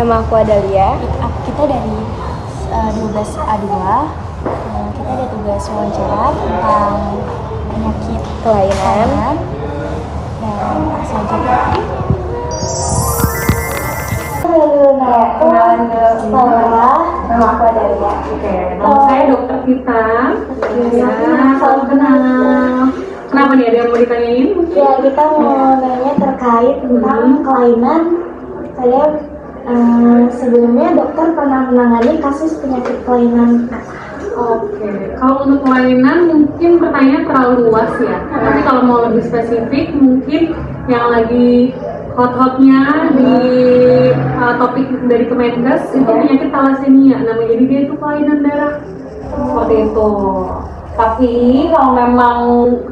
Nama aku Adalia. Kita dari 12A2. Kita ada tugas wawancara tentang penyakit kelainan dan langsung aja. Nama aku Adalia. Oke, nama saya Dokter Vita. Ya, salam kenal. Kenapa nih, ada yang mau ditanyain? Ya, kita mau nanya terkait tentang kelainan. Saya sebelumnya dokter pernah menangani kasus penyakit kelainan. Oke, kalau untuk kelainan mungkin pertanyaan terlalu luas ya. Tapi kalau mau lebih spesifik, mungkin yang lagi hot-hotnya di topik dari Kemenkes itu penyakit thalassemia. Namanya jadi dia itu kelainan darah seperti itu. Tapi kalau memang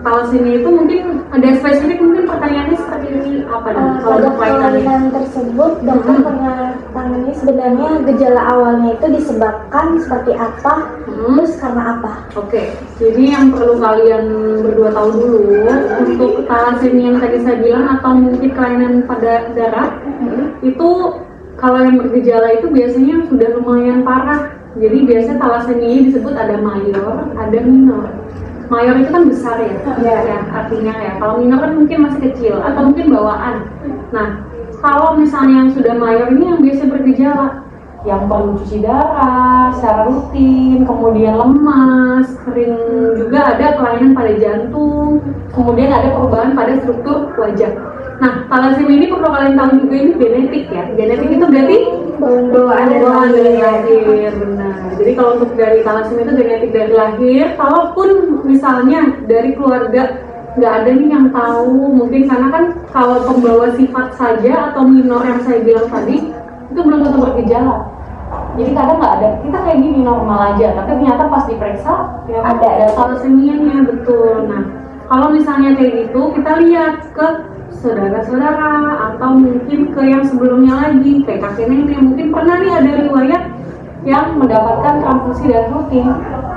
thalassemia itu mungkin ada spesifik, mungkin pertanyaannya seperti ini apa nih? Kalau Pada untuk kelainan kelainan tersebut, dokter pernah tangani sebenarnya gejala awalnya itu disebabkan seperti apa, terus karena apa? Oke, jadi yang perlu kalian berdua tahu dulu untuk thalassemia yang tadi saya bilang atau mungkin kelainan pada darah itu kalau yang bergejala itu biasanya sudah lumayan parah. Jadi biasanya thalassemia disebut ada mayor, ada minor. Mayor itu kan besar ya, ya artinya ya. Kalau minor kan mungkin masih kecil atau mungkin bawaan. Nah, kalau misalnya yang sudah mayor ini yang biasa bergejala, yang perlu cuci darah secara rutin, kemudian lemas, sering juga ada kelainan pada jantung, kemudian ada perubahan pada struktur wajah. Nah, thalassemia ini perlu kalian tahu juga ini genetik ya. Genetik itu berarti bawaan dari lahir, benar. Jadi kalau untuk dari thalassemia itu genetik dari lahir. Kalaupun misalnya dari keluarga nggak ada nih yang tahu, mungkin karena kan kalau pembawa sifat saja atau minor yang saya bilang tadi itu belum tentu bergejala. Jadi kadang nggak ada, kita kayak gini normal aja, tapi ternyata pas diperiksa ya ada thalassemia-nya, betul. Nah, kalau misalnya kayak gitu, kita lihat ke saudara-saudara atau mungkin ke yang sebelumnya lagi, kayak kakek nenek, mungkin pernah nih ada riwayat yang mendapatkan transfusi darah rutin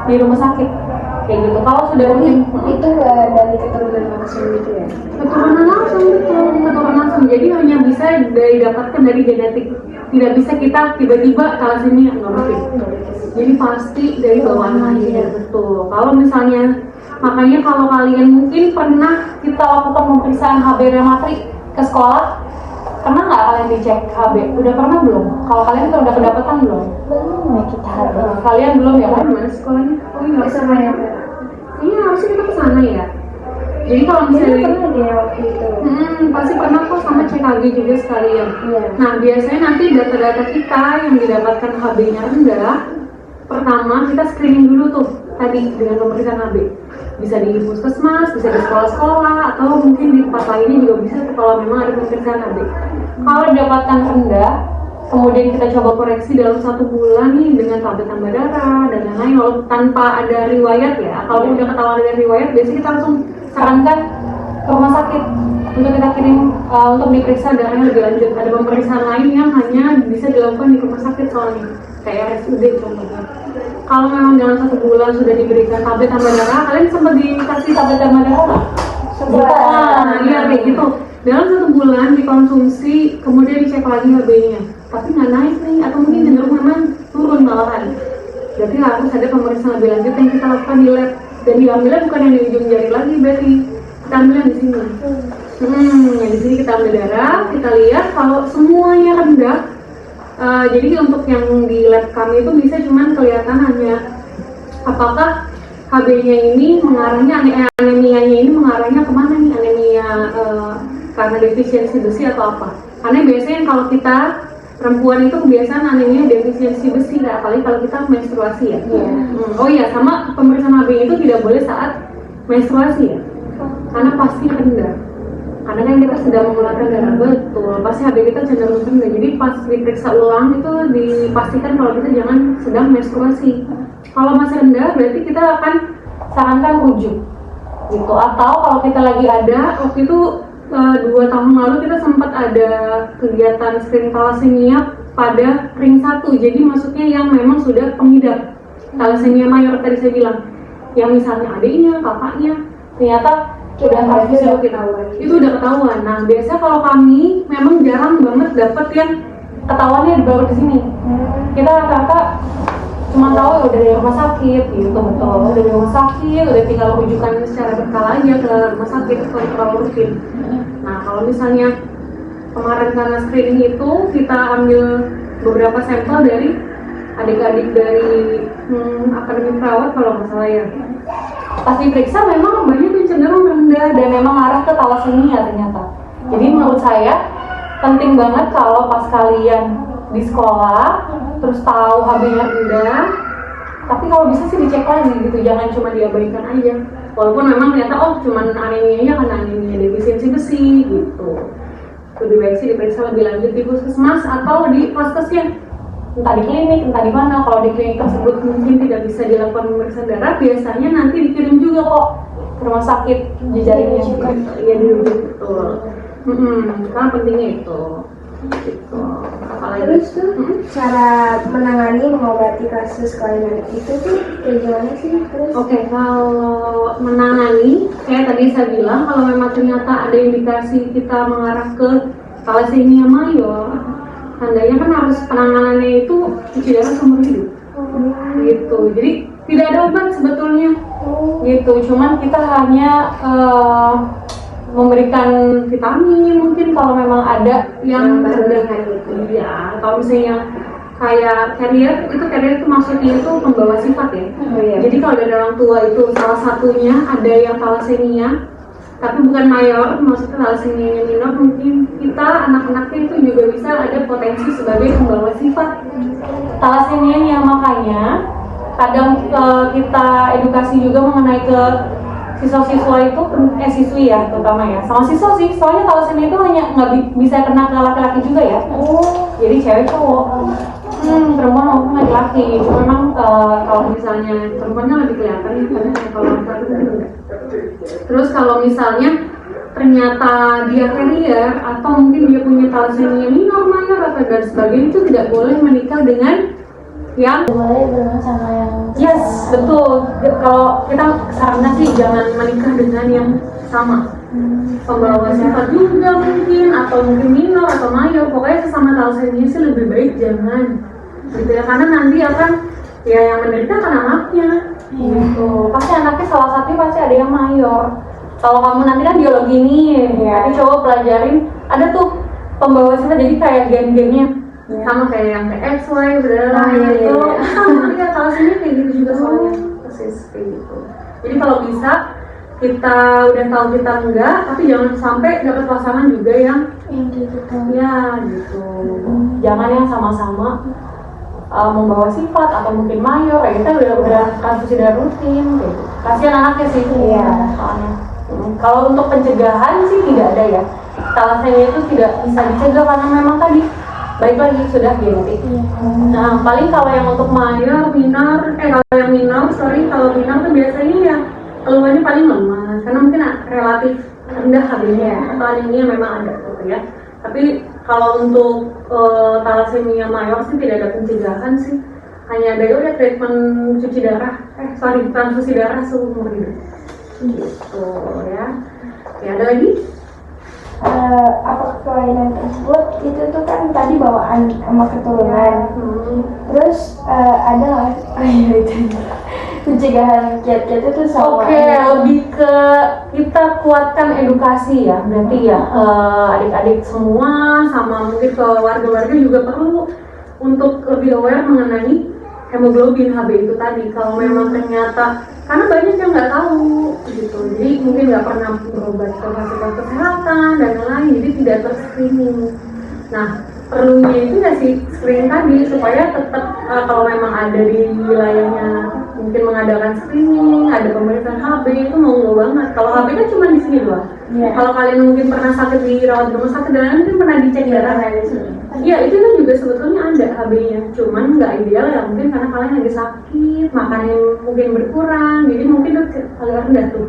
di rumah sakit, kayak gitu. Kalau sudah rutin, Itu dari keturunan langsung gitu ya? keturunan langsung, keturunan langsung. Jadi hanya bisa didapatkan dari genetik, tidak bisa kita tiba-tiba thalassemia nggak mungkin. Jadi pasti dari bawaan lahir, betul. Kalau misalnya makanya kalau kalian mungkin pernah kita lakukan pemeriksaan HB reumatik ke sekolah, pernah nggak kalian dicek HB? Udah pernah belum? Kalau kalian udah kedapatan belum? Belum ya kita harus. Kalian belum ya? Kan mana sekolahnya? Oh iya, Sama ya? iya harusnya kita kesana ya. Jadi kalau misalnya Pernah dia waktu itu. pasti pernah kok, sama CKG juga sekalian. Iya. Nah, biasanya nanti data-data kita yang didapatkan HB-nya rendah, pertama kita screening dulu tuh tadi dengan pemeriksaan HB. Bisa di puskesmas, bisa di sekolah-sekolah, atau mungkin di tempat lainnya juga bisa kalau memang ada pemeriksaan HB. Kalau didapatkan rendah, kemudian kita coba koreksi dalam 1 bulan nih dengan tablet tambah darah dan lain-lain, walaupun tanpa ada riwayat ya. Kalau udah ketahuan ada riwayat, biasanya kita langsung sarankan ke rumah sakit untuk kita kirim untuk diperiksa darahnya lebih lanjut. Ada pemeriksaan lain yang hanya bisa dilakukan di rumah sakit soalnya, kayak RSUD contohnya. Kalau memang dalam 1 bulan sudah diberikan tablet tambah darah, kalian sempat dikasih tablet tambah darah nggak? Nah, iya kayak gitu. Dalam 1 bulan dikonsumsi, kemudian dicek lagi HB-nya, tapi nggak naik nih, atau mungkin cenderung memang turun malahan. Berarti harus ada pemeriksaan lebih lanjut yang kita lakukan di lab, dan diambilnya bukan yang di ujung jari lagi, berarti kita ambil yang di sini. Yang di sini kita ambil darah, kita lihat kalau semuanya rendah. Jadi untuk yang di lab kami itu bisa cuman kelihatan hanya apakah HB-nya ini mengarahnya, anemianya ini mengarahnya kemana nih, anemia karena defisiensi besi atau apa. Karena biasanya kalau kita perempuan itu kebiasaan anemia defisiensi besi, apalagi kalau kita menstruasi ya. Oh iya, sama pemeriksaan HB itu tidak boleh saat menstruasi ya, karena pasti rendah. Karena kan kita sedang mengeluarkan darah, betul, pasti HB kita cenderung rendah. Jadi pas diperiksa ulang itu dipastikan kalau kita jangan sedang menstruasi. Kalau masih rendah berarti kita akan sarankan rujuk gitu. Atau kalau kita lagi ada, waktu itu 2 tahun lalu kita sempat ada kegiatan screening thalassemia pada ring 1. Jadi maksudnya yang memang sudah pengidap thalassemia mayor tadi saya bilang, yang misalnya adiknya, kakaknya, ternyata udah itu udah ketahuan. Nah, biasa kalau kami memang jarang banget dapat yang ketahuannya baru di sini. Kita rata-rata cuma tahu ya udah dari rumah sakit gitu, betul. Udah dari rumah sakit, udah tinggal rujukan secara berkala aja ke rumah sakit kalau rutin. Nah kalau misalnya kemarin karena screening itu kita ambil beberapa sampel dari adik-adik dari akademi perawat kalau nggak salah ya. Pas diperiksa memang banyak yang cenderung rendah dan memang arah ke thalassemia ternyata. Jadi menurut saya penting banget kalau pas kalian di sekolah terus tahu HB-nya rendah, tapi kalau bisa sih dicek lagi gitu, jangan cuma diabaikan aja. Walaupun memang ternyata cuman anemianya karena anemia defisiensi besi gitu. Lebih baik sih diperiksa lebih lanjut di puskesmas atau di vaskesnya, entah di klinik, entah di mana. Kalau di klinik tersebut mungkin tidak bisa dilakukan pemeriksaan darah, biasanya nanti dikirim juga kok ke rumah sakit jejaringnya juga. Iya dirujuk betul. Karena pentingnya itu. Gitu. Apalagi Terus tuh cara menangani mengobati kasus kelainan itu tuh kayak gimana sih? Terus Oke, kalau menangani, kayak tadi saya bilang, kalau memang ternyata ada indikasi kita mengarah ke thalassemia mayor, tandanya kan harus penanganannya itu cuci darah seumur hidup. Gitu. Jadi tidak ada obat sebetulnya. Gitu. Cuman kita hanya memberikan vitamin mungkin kalau memang ada yang terdengar gitu ya. Kalau misalnya kayak carrier itu maksudnya itu pembawa sifat ya. Jadi kalau dari orang tua itu salah satunya ada yang thalassemia tapi bukan mayor, maksudnya thalassemia minor, mungkin kita anak-anaknya itu juga bisa ada potensi sebagai pembawa sifat thalassemia. Makanya kadang kita edukasi juga mengenai ke siswa-siswa itu, siswi ya terutama ya, sama siswa sih, soalnya thalassemia itu hanya nggak bisa kena ke laki-laki juga ya. Jadi cewek cowok, perempuan maupun laki-laki. Memang kalau misalnya perempuannya lebih kelihatan ya, karena kalau laki-laki itu enggak. Terus kalau misalnya ternyata dia carrier atau mungkin dia punya thalassemia minor, mayor atau dan sebagainya, itu tidak boleh menikah dengan yang boleh bermain sama yang yes, betul. Kalau kita sarannya sih jangan menikah dengan yang sama. Pembawa sifat juga mungkin, atau mungkin minor atau mayor. Pokoknya sesama thalassemia sih lebih baik jangan. Gitu ya, karena nanti akan ya yang menderita kan anaknya. Gitu. Pasti anaknya salah satunya pasti ada yang mayor. Kalau kamu nanti kan biologi nih, ya, coba pelajarin ada tuh pembawa sifat, jadi kayak gen-gennya. Sama kayak yang kayak X, Y, berdarah gitu. Sama ya, thalassemia kayak gitu juga soalnya. Persis kayak gitu. Jadi kalau bisa kita udah tahu kita enggak, tapi jangan sampai dapat pasangan juga yang gitu kan. ya gitu. Jangan yang sama-sama membawa sifat atau mungkin mayor, kayak kita udah kasus sudah rutin gitu. Kasihan anaknya sih. Iya. Soalnya. Kalau untuk pencegahan sih tidak ada ya. Thalassemia itu tidak bisa dicegah karena memang tadi baik lagi sudah genetik. Nah paling kalau yang untuk mayor, minor, kalau minor tuh biasanya ya keluhannya paling lemah karena mungkin relatif rendah HB-nya atau anemia memang ada gitu ya. Tapi kalau untuk thalassemia mayor sih tidak ada pencegahan sih, hanya ada ya treatment cuci darah, transfusi darah seumur hidup. Gitu ya. Ya ada lagi? Apa kelainan tersebut itu tuh kan tadi bawaan sama keturunan. Terus ada nggak pencegahan kiat-kiat itu sama? Oke, lebih ke kita kuatkan edukasi ya, berarti ya adik-adik semua sama mungkin ke warga-warga juga perlu untuk lebih aware mengenai hemoglobin HB itu tadi. Kalau memang ternyata karena banyak yang nggak tahu gitu, jadi mungkin nggak pernah berobat ke fasilitas kesehatan dan lain-lain, jadi tidak ter-screening. Nah perlunya itu ya si screening tadi supaya tetap kalau memang ada di wilayahnya mungkin mengadakan screening, ada pemeriksaan HB itu mau banget. Kalau HB kan cuma di sini doang. Kalau kalian mungkin pernah sakit di rawat rumah sakit dan mungkin pernah dicek darah di sini. Iya itu kan juga sebetulnya ada HB-nya, cuman nggak ideal ya mungkin karena kalian lagi sakit, makannya mungkin berkurang, jadi mungkin itu agak rendah tuh.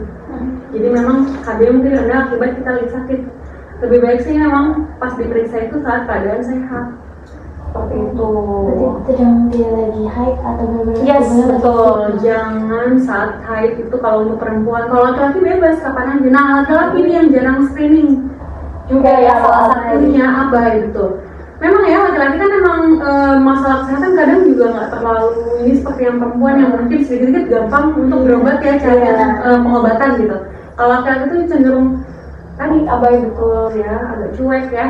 Jadi memang HB mungkin rendah akibat kita lagi sakit. Lebih baik sih memang pas diperiksa itu saat keadaan sehat. Seperti itu. Berarti sedang dia lagi haid atau benar-benar Yes, betul. Jangan saat haid itu kalau untuk perempuan. Kalau laki-laki bebas kapan aja. Nah, laki-laki ini yang jarang screening juga ya, salah satunya apa gitu. memang ya laki-laki kan memang masalah kesehatan kadang juga nggak terlalu ini seperti yang perempuan yang mungkin sedikit-sedikit gampang untuk berobat ya caranya pengobatan gitu. Kalau laki-laki itu cenderung tadi abai betul ya, agak cuek ya.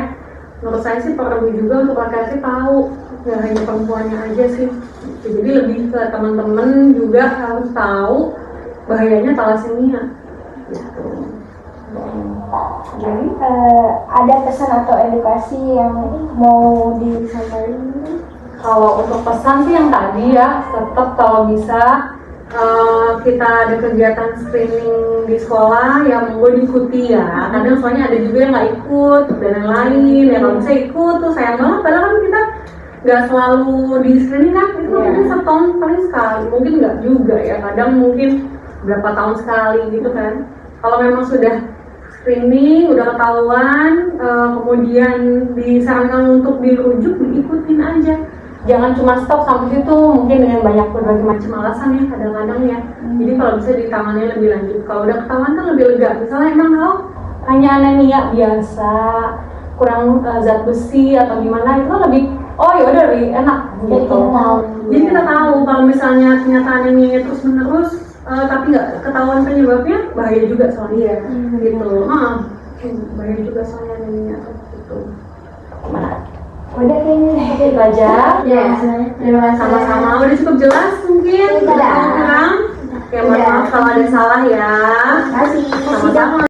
Menurut saya sih perlu juga untuk laki-laki tahu, nggak hanya perempuannya aja sih. Jadi lebih ke teman-teman juga harus tahu bahayanya thalassemia. Jadi ada pesan atau edukasi yang mau disampaikan? Kalau untuk pesan sih yang tadi ya, tetap kalau bisa kita ada kegiatan screening di sekolah ya monggo diikuti ya. Kadang soalnya ada juga yang nggak ikut dan yang lain ya kalau bisa ikut tuh sayang banget. Padahal kan kita nggak selalu di screening kan, itu mungkin setahun paling sekali, mungkin nggak juga ya. Kadang mungkin berapa tahun sekali gitu kan. Kalau memang sudah screening, udah ketahuan, kemudian disarankan untuk dirujuk, diikutin aja. Jangan cuma stop sampai situ, mungkin dengan banyak berbagai macam alasan ya kadang-kadang ya. Jadi kalau bisa ditangani lebih lanjut. Kalau udah ketahuan kan lebih lega. Misalnya emang hanya anemia biasa, kurang zat besi atau gimana, itu kan lebih, oh ya udah lebih enak gitu. Jadi kita tahu kalau misalnya ternyata anemia terus menerus, tapi nggak ketahuan penyebabnya, bahaya juga soalnya gitu. Bahaya juga soalnya anemia gitu. Udah kayaknya Itu aja. ya. Terima kasih. Sama-sama, udah cukup jelas mungkin? Udah. Kurang? Ya mohon maaf kalau ada salah ya. Terima kasih. Sama-sama.